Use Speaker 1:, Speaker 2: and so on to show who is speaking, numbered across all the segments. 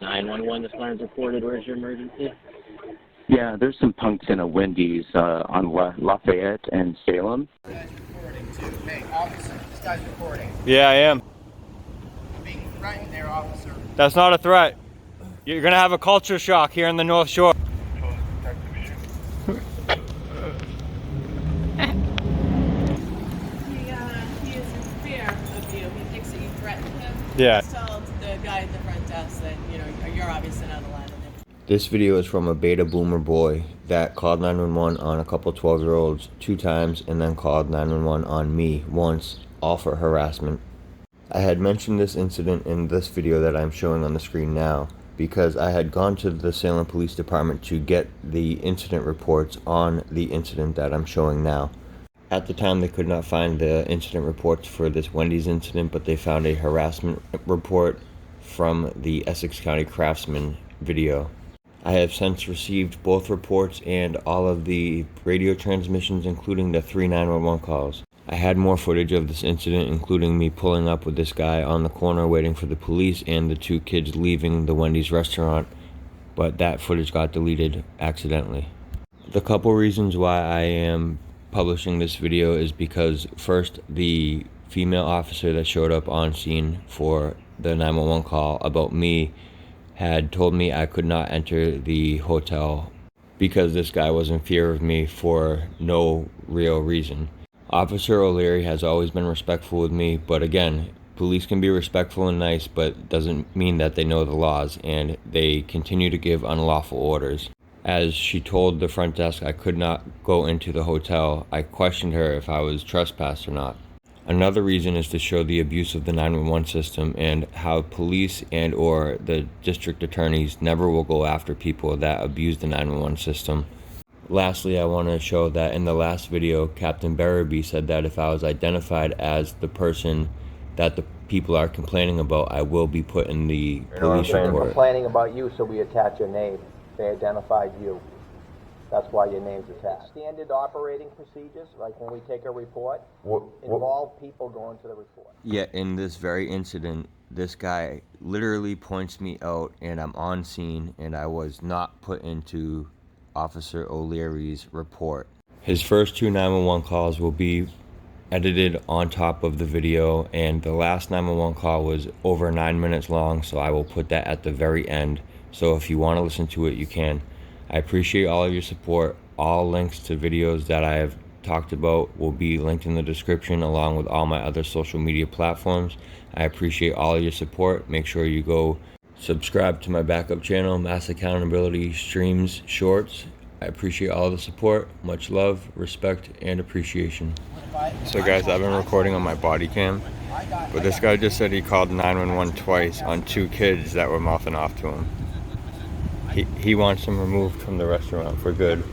Speaker 1: 911, this line's reported. Where's your emergency?
Speaker 2: Yeah, there's some punks in a Wendy's on Lafayette and Salem.
Speaker 3: This guy's recording too. Hey, officer, this guy's recording.
Speaker 4: Yeah, I am.
Speaker 3: You're being threatened there, officer.
Speaker 4: That's not a threat. You're gonna have a culture shock here in the North Shore.
Speaker 5: He is in fear of you. He thinks that you threatened him.
Speaker 4: Yeah.
Speaker 5: He told the guy at the front desk that, you're obviously not allowed in there.
Speaker 6: This video is from a beta boomer boy that called 911 on a couple 12-year-olds 2 times and then called 911 on me once, all for harassment. I had mentioned this incident in this video that I'm showing on the screen now because I had gone to the Salem Police Department to get the incident reports on the incident that I'm showing now. At the time, they could not find the incident reports for this Wendy's incident, but they found a harassment report from the Essex County Craftsman video. I have since received both reports and all of the radio transmissions, including the 3 911 calls. I had more footage of this incident, including me pulling up with this guy on the corner waiting for the police and the 2 kids leaving the Wendy's restaurant, but that footage got deleted accidentally. The couple reasons why I am publishing this video is because first, the female officer that showed up on scene for the 911 call about me had told me I could not enter the hotel because this guy was in fear of me for no real reason. Officer O'Leary has always been respectful with me, but again, police can be respectful and nice, but doesn't mean that they know the laws, and they continue to give unlawful orders. As she told the front desk I could not go into the hotel, I questioned her if I was trespassed or not. Another reason is to show the abuse of the 911 system and how police and or the district attorneys never will go after people that abuse the 911 system. Lastly, I want to show that in the last video, Captain Berraby said that if I was identified as the person that the people are complaining about, I will be put in the police
Speaker 7: They're
Speaker 6: report.
Speaker 7: complaining about you, so we attach your name. They identified you. That's why your name's attached. Standard operating procedures, like when we take a report, involve people going to the report.
Speaker 6: Yet in this very incident, this guy literally points me out and I'm on scene and I was not put into Officer O'Leary's report. His first 2 911 calls will be edited on top of the video, and the last 911 call was over 9 minutes long, so I will put that at the very end. So if you want to listen to it, you can. I appreciate all of your support. All links to videos that I have talked about will be linked in the description, along with all my other social media platforms. I appreciate all of your support. Make sure you go subscribe to my backup channel, Mass Accountability Streams Shorts. I appreciate all the support. Much love, respect, and appreciation.
Speaker 4: So guys, I've been recording on my body cam, but this guy just said he called 911 twice on 2 kids that were mouthing off to him. He wants them removed from the restaurant for good,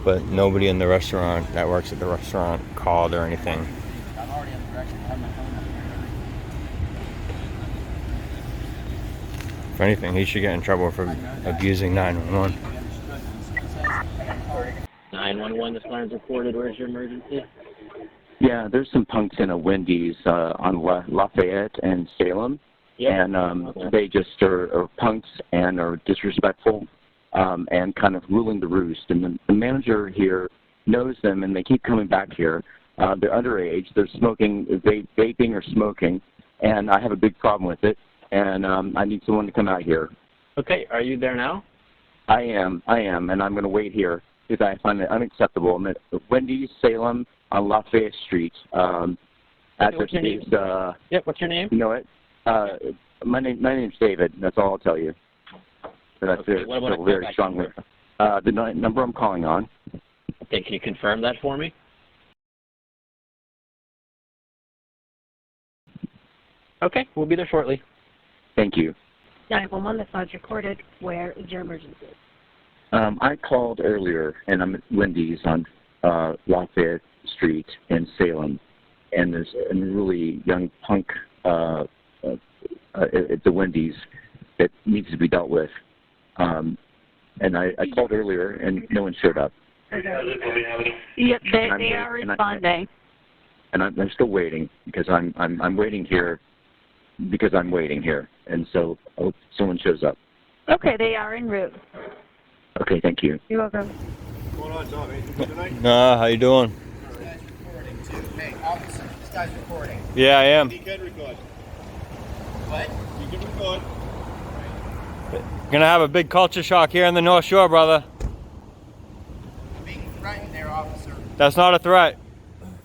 Speaker 4: but nobody in the restaurant that works at the restaurant called or anything.
Speaker 3: I'm already on the record. I have my phone up here.
Speaker 4: If anything, he should get in trouble for abusing 911.
Speaker 1: 911, this line's reported. Where's your emergency?
Speaker 2: Yeah, there's some punks in a Wendy's on Lafayette and Salem.
Speaker 1: Yep.
Speaker 2: And they just are punks and are disrespectful and kind of ruling the roost. And the manager here knows them, and they keep coming back here. They're underage. They're smoking, vaping or smoking, and I have a big problem with it. And I need someone to come out here.
Speaker 1: Okay, are you there now?
Speaker 2: I am, and I'm going to wait here because I find it unacceptable. I'm at Wendy's, Salem, on Lafayette Street.
Speaker 1: What's your name? Yep, what's your name?
Speaker 2: You know it? My name's David. That's all I'll tell you. But I feel very strongly. The number I'm calling on.
Speaker 1: Okay, can you confirm that for me? Okay, we'll be there shortly.
Speaker 2: Thank you.
Speaker 8: 911, this line's recorded. Where is your emergency?
Speaker 2: I called earlier, and I'm at Wendy's on Lafayette Street in Salem, and there's a really young punk at the Wendy's that needs to be dealt with. And I called earlier, and no one showed up.
Speaker 8: Yep, they are responding.
Speaker 2: And I'm still waiting because I'm waiting here because I'm waiting here, and so I hope someone shows up.
Speaker 8: Okay, they are en route.
Speaker 2: Okay, thank you.
Speaker 8: You're welcome.
Speaker 9: What's going on, Tom? Anything good tonight?
Speaker 4: Nah, how you doing?
Speaker 3: This guy's recording too. Hey, officer, this guy's recording.
Speaker 4: Yeah, I am.
Speaker 9: He can record.
Speaker 3: What?
Speaker 9: He can record.
Speaker 4: Gonna have a big culture shock here in the North Shore, brother.
Speaker 3: I'm being threatened there, officer.
Speaker 4: That's not a threat.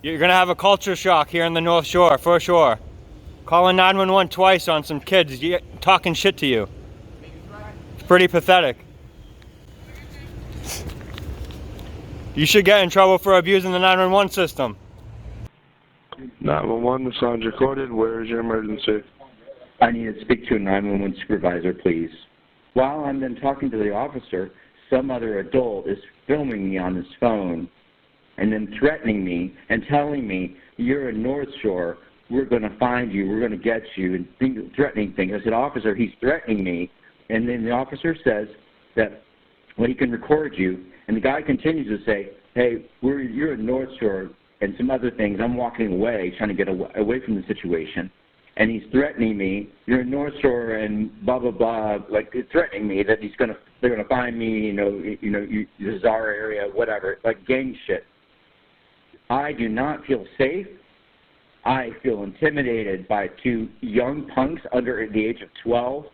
Speaker 4: You're gonna have a culture shock here in the North Shore, for sure. Calling 911 twice on some kids talking shit to you. It's pretty pathetic. You should get in trouble for abusing the 911 system.
Speaker 10: 911, the sound's recorded. Where is your emergency?
Speaker 2: I need to speak to a 911 supervisor, please. While I'm then talking to the officer, some other adult is filming me on his phone and then threatening me and telling me, you're in North Shore, we're going to find you, we're going to get you, and threatening things. I said, officer, he's threatening me. And then the officer says that, well, he can record you. And the guy continues to say, hey, you're in North Shore and some other things. I'm walking away, trying to get away from the situation. And he's threatening me, you're in North Shore and blah, blah, blah, like threatening me that they're going to find me, this is our area, whatever, like gang shit. I do not feel safe. I feel intimidated by two young punks under the age of 12.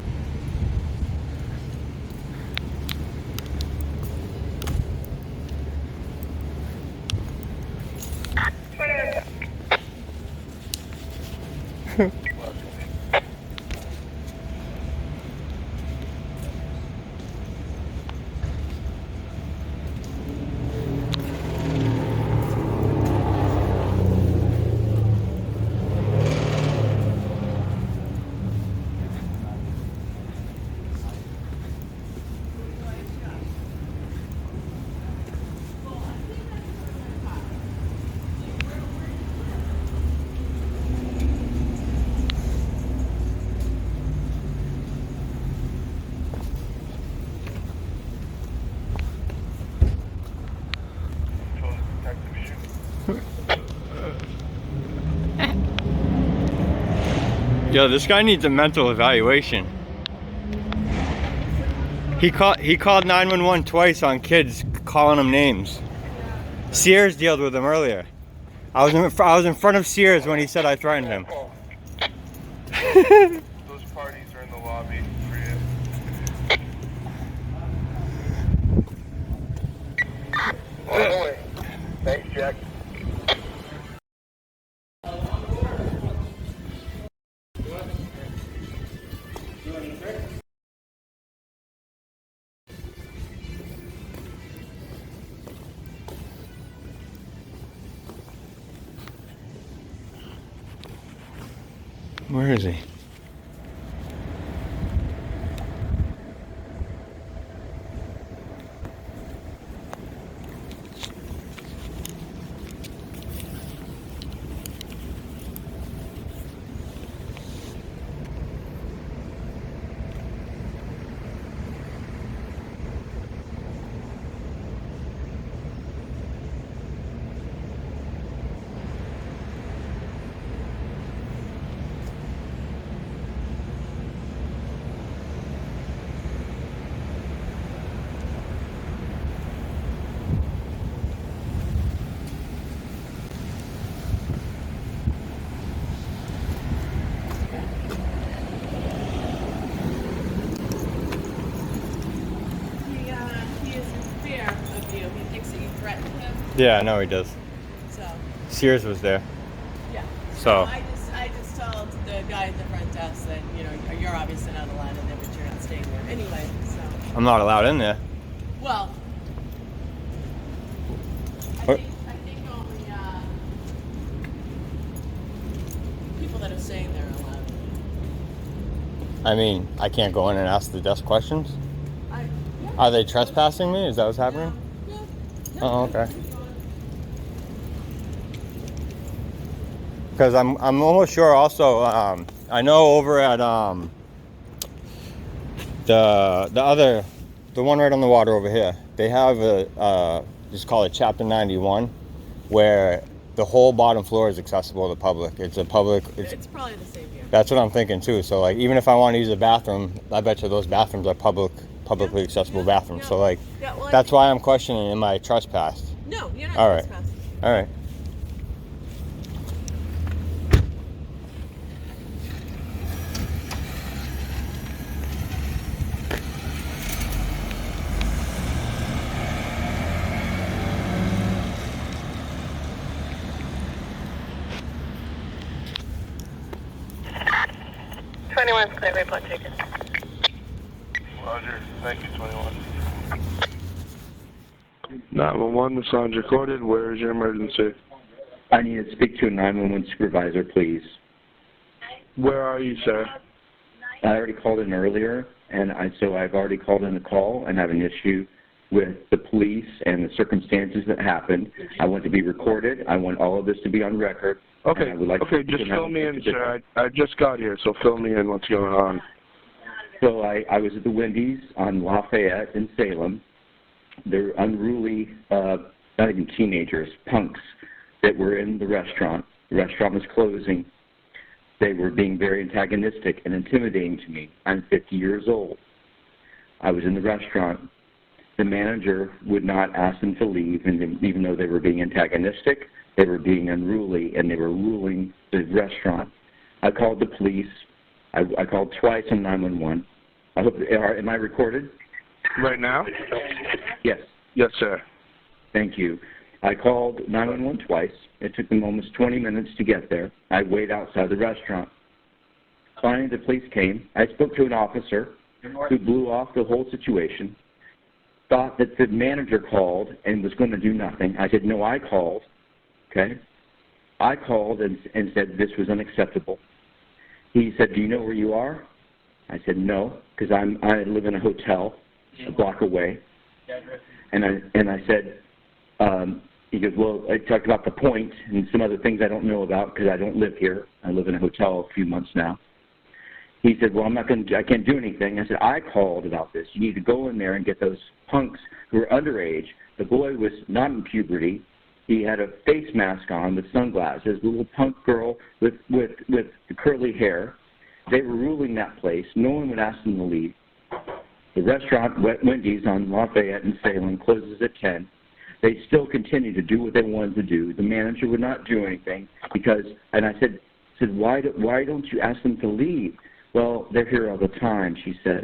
Speaker 4: Yo, this guy needs a mental evaluation. He called 911 twice on kids calling him names. Sears dealt with him earlier. I was in front of Sears when he said I threatened him.
Speaker 10: Those parties are in the lobby for you. On the way. Thanks, Jack.
Speaker 4: Where is he? Yeah, I know he does.
Speaker 5: So.
Speaker 4: Sears was there.
Speaker 5: Yeah.
Speaker 4: So.
Speaker 5: I just told the guy at the front desk that, you're obviously not allowed in there, but you're not staying there anyway, so.
Speaker 4: I'm not allowed in there.
Speaker 5: Well. I think only, people that are staying there are allowed.
Speaker 4: I mean, I can't go in and ask the desk questions?
Speaker 5: Yeah.
Speaker 4: Are they trespassing me? Is that what's happening?
Speaker 5: Yeah.
Speaker 4: Oh, okay. Because I'm almost sure also, I know over at the one right on the water over here, they have just call it Chapter 91, where the whole bottom floor is accessible to the public. It's probably
Speaker 5: the same here.
Speaker 4: That's what I'm thinking too. So like, even if I want to use a bathroom, I bet you those bathrooms are publicly accessible bathrooms. So like, that's why I'm questioning, am I trespassed?
Speaker 5: No, you're not
Speaker 4: All right.
Speaker 5: trespassed.
Speaker 4: All right.
Speaker 10: Clear report taken. Roger. Thank you, 21.
Speaker 9: 911, this sounds recorded. Where is your emergency?
Speaker 2: I need to speak to a 911 supervisor, please.
Speaker 9: Where are you, sir?
Speaker 2: I already called in earlier, and so I've already called in a call and have an issue with the police and the circumstances that happened. I want to be recorded. I want all of this to be on record.
Speaker 9: Okay, just fill me in, sir. I just got here, so fill me in what's going on.
Speaker 2: So I was at the Wendy's on Lafayette in Salem. They're unruly, not even teenagers, punks that were in the restaurant. The restaurant was closing. They were being very antagonistic and intimidating to me. I'm 50 years old. I was in the restaurant. The manager would not ask them to leave, and even though they were being antagonistic, they were being unruly, and they were ruling the restaurant. I called the police. I called twice on 911. Am I recorded?
Speaker 9: Right now?
Speaker 2: Yes.
Speaker 9: Yes, sir.
Speaker 2: Thank you. I called 911 twice. It took them almost 20 minutes to get there. I waited outside the restaurant. Finally, the police came. I spoke to an officer who blew off the whole situation, thought that the manager called and was going to do nothing. I said, no, I called. Okay? I called and said this was unacceptable. He said, do you know where you are? I said, no, because I live in a hotel a block away. And I said, he goes, well, I talked about the point and some other things I don't know about because I don't live here. I live in a hotel a few months now. He said, well, I can't do anything. I said, I called about this. You need to go in there and get those punks who are underage. The boy was not in puberty. He had a face mask on with sunglasses, a little punk girl with curly hair. They were ruling that place. No one would ask them to leave. The restaurant, Wendy's on Lafayette in Salem, closes at 10. They still continue to do what they wanted to do. The manager would not do anything because, and I said, why don't you ask them to leave? Well, they're here all the time, she says.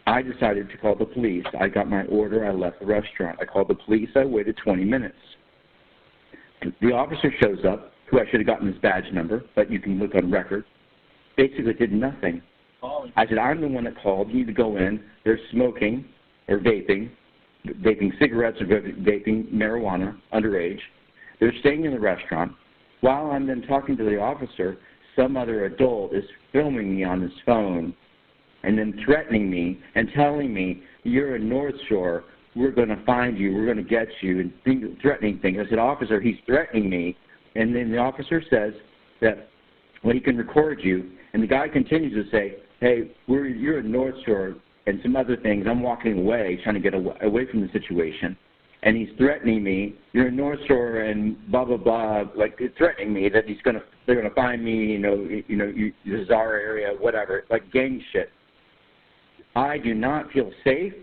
Speaker 2: I decided to call the police. I got my order. I left the restaurant. I called the police. I waited 20 minutes. The officer shows up, who I should have gotten his badge number, but you can look on record, basically did nothing. I said, I'm the one that called. You need to go in. They're smoking or vaping cigarettes or vaping marijuana, underage. They're staying in the restaurant. While I'm then talking to the officer, some other adult is filming me on his phone and then threatening me and telling me, you're in North Shore, we're going to find you, we're going to get you, and threatening things. I said, officer, he's threatening me. And then the officer says that, well, he can record you. And the guy continues to say, hey, you're in North Shore and some other things. I'm walking away, trying to get away from the situation. And he's threatening me, you're in North Shore and blah, blah, blah, like threatening me that they're going to find me, this is our area, whatever, like gang shit. I do not feel safe.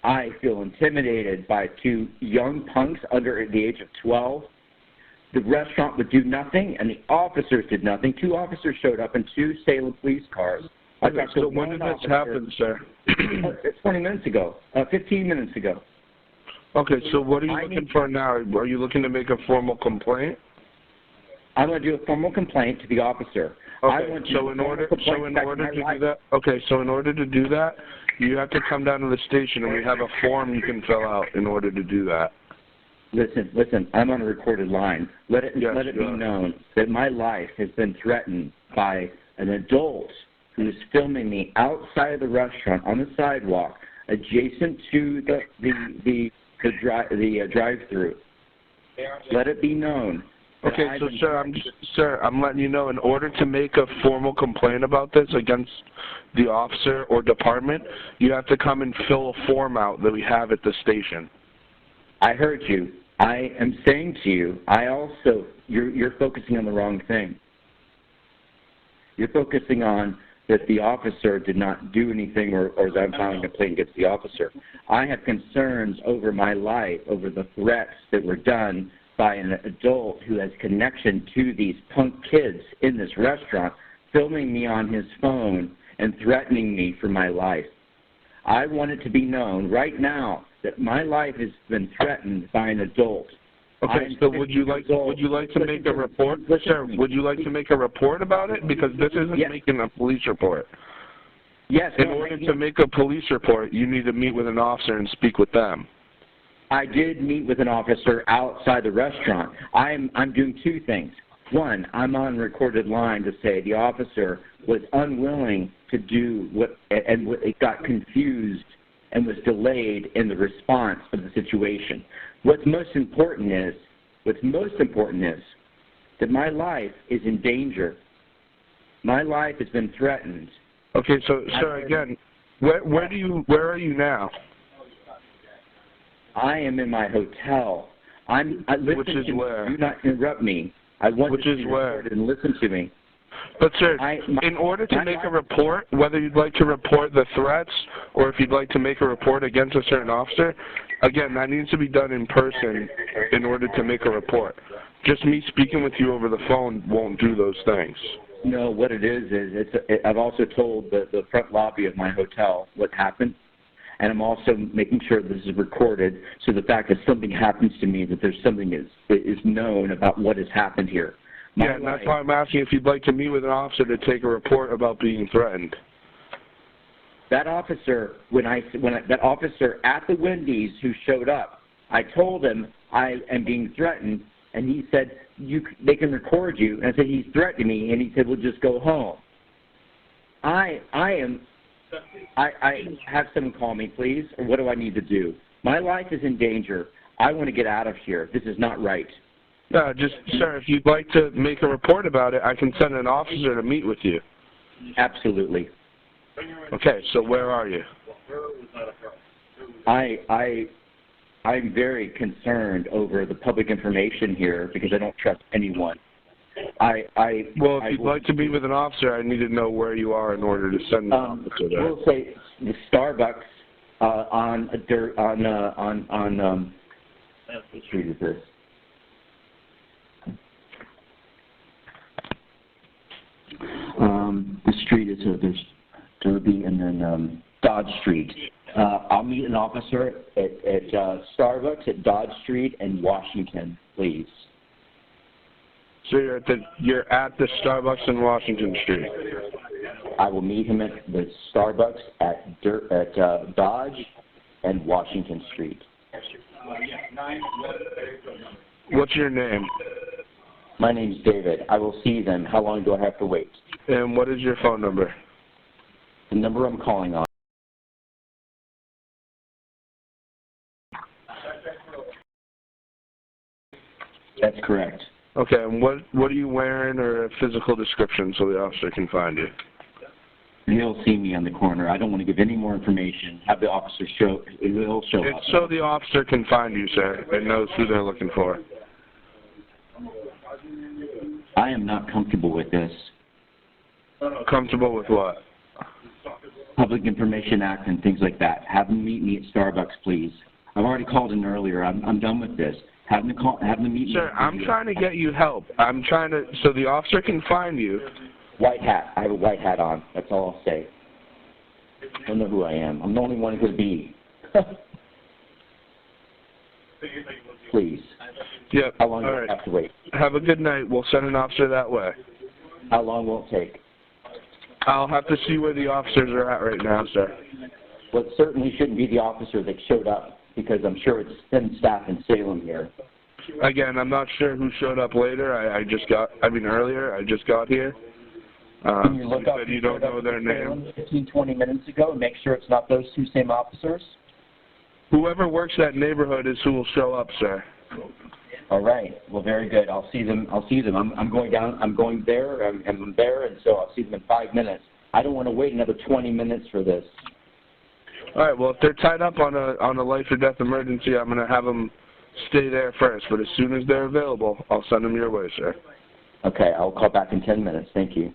Speaker 2: I feel intimidated by two young punks under the age of 12. The restaurant would do nothing, and the officers did nothing. 2 officers showed up in 2 Salem police cars.
Speaker 9: Okay, so when did this happen, sir?
Speaker 2: 20 minutes ago, 15 minutes ago.
Speaker 9: Okay, so what are you looking for now? Are you looking to make a formal complaint?
Speaker 2: I'm going to do a formal complaint to the officer.
Speaker 9: Okay, so in order to do that, you have to come down to the station, and we have a form you can fill out in order to do that.
Speaker 2: Listen, I'm on a recorded line. Let it be known that my life has been threatened by an adult who is filming me outside of the restaurant on the sidewalk adjacent to the drive-through. Let it be known.
Speaker 9: Okay, so sir, I'm letting you know, in order to make a formal complaint about this against the officer or department, you have to come and fill a form out that we have at the station.
Speaker 2: I heard you. I am saying to you, you're focusing on the wrong thing. You're focusing on that the officer did not do anything or that I'm filing a complaint against the officer. I have concerns over my life, over the threats that were done by an adult who has connection to these punk kids in this restaurant, filming me on his phone and threatening me for my life. I want it to be known right now that my life has been threatened by an adult.
Speaker 9: Okay, so would you like to make a report, sir? Would you like to make a report about it? Because this isn't making a police report.
Speaker 2: Yes.
Speaker 9: In order to make a police report, you need to meet with an officer and speak with them.
Speaker 2: I did meet with an officer outside the restaurant. I'm doing two things. One, I'm on recorded line to say the officer was unwilling to do it got confused and was delayed in the response of the situation. What's most important is that my life is in danger. My life has been threatened.
Speaker 9: Okay, so sir, again, where are you now?
Speaker 2: I am in my hotel.
Speaker 9: Which is where?
Speaker 2: Do not interrupt me. I want you to record and listen to me.
Speaker 9: But sir, in order to make a report, whether you'd like to report the threats or if you'd like to make a report against a certain officer, again, that needs to be done in person in order to make a report. Just me speaking with you over the phone won't do those things.
Speaker 2: No, what it is I've also told the front lobby of my hotel what happened, and I'm also making sure this is recorded so the fact that something happens to me, that there's something is known about what has happened here.
Speaker 9: Yeah, and that's why I'm asking if you'd like to meet with an officer to take a report about being threatened.
Speaker 2: That officer, that officer at the Wendy's who showed up, I told him I am being threatened, and he said they can record you. And I said he's threatening me, and he said, "Well, just go home." I have someone call me, please, or what do I need to do? My life is in danger. I want to get out of here. This is not right.
Speaker 9: No, just, sir, if you'd like to make a report about it, I can send an officer to meet with you.
Speaker 2: Absolutely.
Speaker 9: Okay, so where are you?
Speaker 2: I'm very concerned over the public information here because I don't trust anyone.
Speaker 9: Well, if you'd like to meet with an officer, I need to know where you are in order to send an officer there.
Speaker 2: We'll say the Starbucks on what street is this? The street is there's Derby and then Dodge Street. I'll meet an officer at Starbucks at Dodge Street and Washington, please.
Speaker 9: So you're at the Starbucks in Washington Street.
Speaker 2: I will meet him at the Starbucks at Dodge and Washington Street.
Speaker 9: What's your name?
Speaker 2: My name's David. I will see them. How long do I have to wait?
Speaker 9: And what is your phone number?
Speaker 2: The number I'm calling on. That's correct.
Speaker 9: Okay, and what are you wearing, or a physical description so the officer can find you?
Speaker 2: He'll see me on the corner. I don't want to give any more information. Have the officer he'll show up.
Speaker 9: It's so the officer can find you, sir, and knows who they're looking for.
Speaker 2: I am not comfortable with this.
Speaker 9: Comfortable with what?
Speaker 2: Public Information Act and things like that. Have them meet me at Starbucks, please. I've already called in earlier. I'm done with this. Have them meet me.
Speaker 9: Sir, I'm trying to get you help. I'm trying to, so the officer can find you.
Speaker 2: White hat. I have a white hat on. That's all I'll say. I don't know who I am. I'm the only one who could be. Please.
Speaker 9: Yep.
Speaker 2: How long do I have to wait?
Speaker 9: Have a good night. We'll send an officer that way.
Speaker 2: How long will it take?
Speaker 9: I'll have to see where the officers are at right now, sir.
Speaker 2: Well, it certainly shouldn't be the officer that showed up, because I'm sure it's thin staff in Salem here.
Speaker 9: Again, I'm not sure who showed up later. Earlier. I just got here.
Speaker 2: Can you look up
Speaker 9: said you don't know their name?
Speaker 2: 15, 20 minutes ago and make sure it's not those two same officers?
Speaker 9: Whoever works that neighborhood is who will show up, sir.
Speaker 2: All right. Well, very good. I'll see them. I'm going down. I'm going there. I'm there, and so I'll see them in 5 minutes. I don't want to wait another 20 minutes for this.
Speaker 9: All right. Well, if they're tied up on a life or death emergency, I'm going to have them stay there first, but as soon as they're available, I'll send them your way, sir.
Speaker 2: Okay, I'll call back in 10 minutes. Thank you.